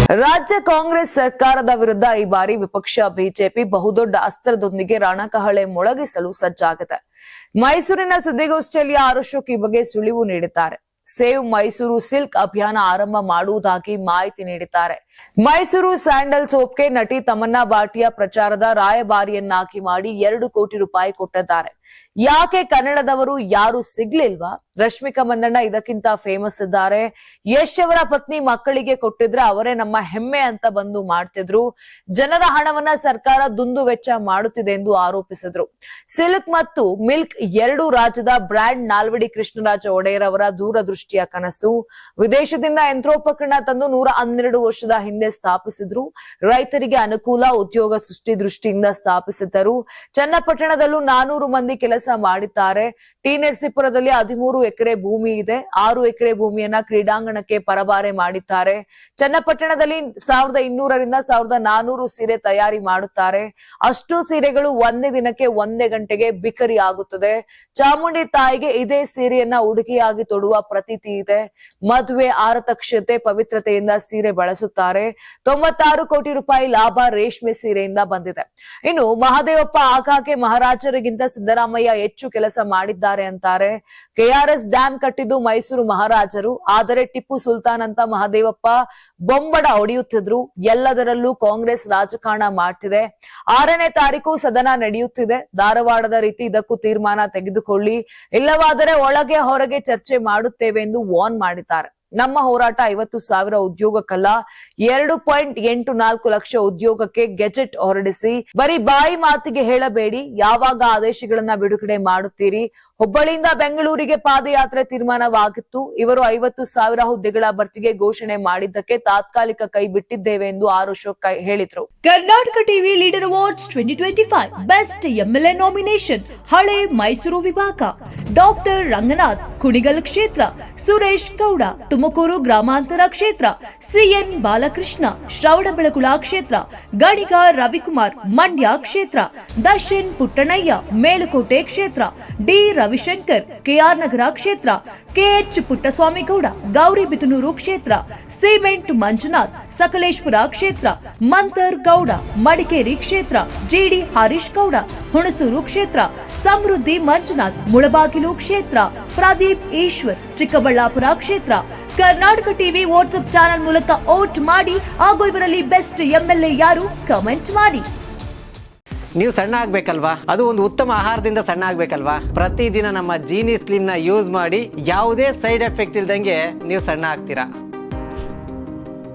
ರಾಜ್ಯ ಕಾಂಗ್ರೆಸ್ ಸರ್ಕಾರದ ವಿರುದ್ಧ ಈ ಬಾರಿ ವಿಪಕ್ಷ ಬಿಜೆಪಿ ಬಹುದೊಡ್ಡ ಅಸ್ತ್ರದೊಂದಿಗೆ ರಣಕಹಳೆ ಮೊಳಗಿಸಲು ಸಜ್ಜಾಗಿದೆ. ಮೈಸೂರಿನ ಸುದ್ದಿಗೋಷ್ಠಿಯಲ್ಲಿ ಅಶೋಕ್ ಈ ಬಗ್ಗೆ ಸುಳಿವು ನೀಡಿದ್ದಾರೆ. ಸೇವ್ ಮೈಸೂರು ಸಿಲ್ಕ್ ಅಭಿಯಾನ ಆರಂಭ ಮಾಡುವುದಾಗಿ ಮಾಹಿತಿ ನೀಡಿದ್ದಾರೆ. ಮೈಸೂರು ಸ್ಯಾಂಡಲ್ ಸೋಪ್ಗೆ ನಟಿ ತಮನ್ನಾ ಭಾಟಿಯಾ ಪ್ರಚಾರದ ರಾಯಭಾರಿಯನ್ನಾಗಿ ಮಾಡಿ 2 ಕೋಟಿ ರೂಪಾಯಿ ಕೊಟ್ಟಿದ್ದಾರೆ. ಯಾಕೆ ಕನ್ನಡದವರು ಯಾರು ಸಿಗ್ಲಿಲ್ವಾ? ರಶ್ಮಿಕಾ ಮಂದಣ್ಣ ಇದಕ್ಕಿಂತ ಫೇಮಸ್ ಇದ್ದಾರೆ. ಯಶ್ ಅವರ ಪತ್ನಿ ಮಕ್ಕಳಿಗೆ ಕೊಟ್ಟಿದ್ರೆ ಅವರೇ ನಮ್ಮ ಹೆಮ್ಮೆ ಅಂತ ಬಂದು ಮಾಡ್ತಿದ್ರು. ಜನರ ಹಣವನ್ನ ಸರ್ಕಾರ ದುಂದು ವೆಚ್ಚ ಮಾಡುತ್ತಿದೆ ಎಂದು ಆರೋಪಿಸಿದ್ರು. ಸಿಲ್ಕ್ ಮತ್ತು ಮಿಲ್ಕ್ 2 ರಾಜ್ಯದ ಬ್ರ್ಯಾಂಡ್. ನಾಲ್ವಡಿ ಕೃಷ್ಣರಾಜ ಒಡೆಯರ್ ಅವರ ದೂರದೃಷ್ಟಿಯ ಕನಸು. ವಿದೇಶದಿಂದ ಯಂತ್ರೋಪಕರಣ ತಂದು 112 ವರ್ಷದ ಹಿಂದೆ ಸ್ಥಾಪಿಸಿದ್ರು. ರೈತರಿಗೆ ಅನುಕೂಲ, ಉದ್ಯೋಗ ಸೃಷ್ಟಿ ದೃಷ್ಟಿಯಿಂದ ಸ್ಥಾಪಿಸಿದ್ದರು. ಚನ್ನಪಟ್ಟಣದಲ್ಲೂ 400 ಮಂದಿ ಕೆಲಸ ಮಾಡಿದ್ದಾರೆ. ಟಿ ನರಸೀಪುರದಲ್ಲಿ 13 ಎಕರೆ ಭೂಮಿ ಇದೆ. 6 ಎಕರೆ ಭೂಮಿಯನ್ನ ಕ್ರೀಡಾಂಗಣಕ್ಕೆ ಪರಬಾರೆ ಮಾಡಿದ್ದಾರೆ. ಚನ್ನಪಟ್ಟಣದಲ್ಲಿ 1200 ರಿಂದ 1400 ಸೀರೆ ತಯಾರಿ ಮಾಡುತ್ತಾರೆ. ಅಷ್ಟು ಸೀರೆಗಳು ಒಂದೇ ದಿನಕ್ಕೆ 1 ಗಂಟೆಗೆ ಬಿಕರಿ ಆಗುತ್ತದೆ. ಚಾಮುಂಡಿ ತಾಯಿಗೆ ಇದೇ ಸೀರೆಯನ್ನ ಉಡುಗೆಯಾಗಿ ತೊಡುವ ಪ್ರತೀತಿ ಇದೆ. ಮದುವೆ, ಆರತಕ್ಷತೆ, ಪವಿತ್ರತೆಯಿಂದ ಸೀರೆ ಬಳಸುತ್ತಾರೆ. 96 ಕೋಟಿ ರೂಪಾಯಿ ಲಾಭ ರೇಷ್ಮೆ ಸೀರೆಯಿಂದ ಬಂದಿದೆ. ಇನ್ನು ಮಹದೇವಪ್ಪ ಆಗಾಗ್ಗೆ ಮಹಾರಾಜರಿಗಿಂತ ಸಿದ್ದರಾಮಯ್ಯ ಹೆಚ್ಚು ಕೆಲಸ ಮಾಡಿದ್ದಾರೆ ಅಂತಾರೆ. ಕೆಆರ್ಎಸ್ ಡ್ಯಾಂ ಕಟ್ಟಿದ್ದು ಮೈಸೂರು ಮಹಾರಾಜರು, ಆದರೆ ಟಿಪ್ಪು ಸುಲ್ತಾನ್ ಅಂತ ಮಹದೇವಪ್ಪ ಬೊಂಬಡ ಹೊಡೆಯುತ್ತಿದ್ರು. ಎಲ್ಲದರಲ್ಲೂ ಕಾಂಗ್ರೆಸ್ ರಾಜಕಾರಣ ಮಾಡ್ತಿದೆ. 6ನೇ ತಾರೀಕು ಸದನ ನಡೆಯುತ್ತಿದೆ. ಧಾರವಾಡದ ರೀತಿ ಇದಕ್ಕೂ ತೀರ್ಮಾನ ತೆಗೆದುಕೊಳ್ಳಿ, ಇಲ್ಲವಾದರೆ ಒಳಗೆ ಹೊರಗೆ ಚರ್ಚೆ ಮಾಡುತ್ತೇವೆ ಎಂದು ವಾರ್ನ್ ಮಾಡಿದ್ದಾರೆ. ನಮ್ಮ ಹೋರಾಟ 50,000 ಉದ್ಯೋಗಕ್ಕಲ್ಲ, 2.84 ಲಕ್ಷ ಉದ್ಯೋಗಕ್ಕೆ ಗೆಜೆಟ್ ಹೊರಡಿಸಿ. ಬರೀ ಬಾಯಿ ಮಾತಿಗೆ ಹೇಳಬೇಡಿ. ಯಾವಾಗ ಆದೇಶಗಳನ್ನ ಬಿಡುಗಡೆ ಮಾಡುತ್ತೀರಿ? ಹುಬ್ಬಳ್ಳಿಯಿಂದ ಬೆಂಗಳೂರಿಗೆ ಪಾದಯಾತ್ರೆ ತೀರ್ಮಾನವಾಗಿತ್ತು. ಇವರು 50,000 ಹುದ್ದೆಗಳ ಭರ್ತಿಗೆ ಘೋಷಣೆ ಮಾಡಿದ್ದಕ್ಕೆ ತಾತ್ಕಾಲಿಕ ಕೈ ಬಿಟ್ಟಿದ್ದೇವೆ ಎಂದು ಅಶೋಕ್ ಹೇಳಿದ್ರು. Karnataka TV leader awards 2025 best MLA nomination ಹಳೆ ಮೈಸೂರು ವಿಭಾಗ ಡಾಕ್ಟರ್ ರಂಗನಾಥ್ ಕುಣಿಗಲ್ ಕ್ಷೇತ್ರ, ಸುರೇಶ್ ಗೌಡ ತುಮಕೂರು ಗ್ರಾಮಾಂತರ ಕ್ಷೇತ್ರ, ಸಿಎನ್ ಬಾಲಕೃಷ್ಣ ಶ್ರವಣಬೆಳಗೊಳ ಕ್ಷೇತ್ರ, ಗಣಿಗ ರವಿಕುಮಾರ್ ಮಂಡ್ಯ ಕ್ಷೇತ್ರ, ದರ್ಶನ್ ಪುಟ್ಟಣಯ್ಯ ಮೇಲುಕೋಟೆ ಕ್ಷೇತ್ರ, ಡಿ ರವಿಶಂಕರ್ ಕೆಆರ್ ನಗರ ಕ್ಷೇತ್ರ, ಕೆಎಚ್ ಪುಟ್ಟಸ್ವಾಮಿಗೌಡ ಗೌರಿಬಿದನೂರು ಕ್ಷೇತ್ರ, ಸಿಮೆಂಟ್ ಮಂಜುನಾಥ್ ಸಕಲೇಶ್ಪುರ ಕ್ಷೇತ್ರ, ಮಂತರ್ ಗೌಡ ಮಡಿಕೇರಿ ಕ್ಷೇತ್ರ, ಜಿಡಿ ಹರೀಶ್ ಗೌಡ ಹುಣಸೂರು ಕ್ಷೇತ್ರ, ಸಮೃದ್ಧಿ ಮಂಜುನಾಥ್ ಮುಳಬಾಗಿಲು ಕ್ಷೇತ್ರ, ಪ್ರದೀಪ್ ಈಶ್ವರ್ ಚಿಕ್ಕಬಳ್ಳಾಪುರ ಕ್ಷೇತ್ರ. ಕರ್ನಾಟಕ ಟಿವಿ ವಾಟ್ಸ್ಆಪ್ ಚಾನೆಲ್ ಮೂಲಕ ವೋಟ್ ಮಾಡಿ ಹಾಗೂ ಇವರಲ್ಲಿ ಬೆಸ್ಟ್ ಎಂಎಲ್ಎ ಯಾರು ಕಮೆಂಟ್ ಮಾಡಿ. ನೀವು ಸಣ್ಣ ಆಗ್ಬೇಕಲ್ವಾ? ಅದು ಒಂದು ಉತ್ತಮ ಆಹಾರದಿಂದ ಸಣ್ಣ ಆಗ್ಬೇಕಲ್ವಾ? ಪ್ರತಿದಿನ ನಮ್ಮ ಜೀನಿ ಸ್ಲಿಮ್ ನ ಯೂಸ್ ಮಾಡಿ ಯಾವುದೇ ಸೈಡ್ ಎಫೆಕ್ಟ್ ಇಲ್ದಂಗೆ ನೀವು ಸಣ್ಣ ಆಗ್ತೀರಾ.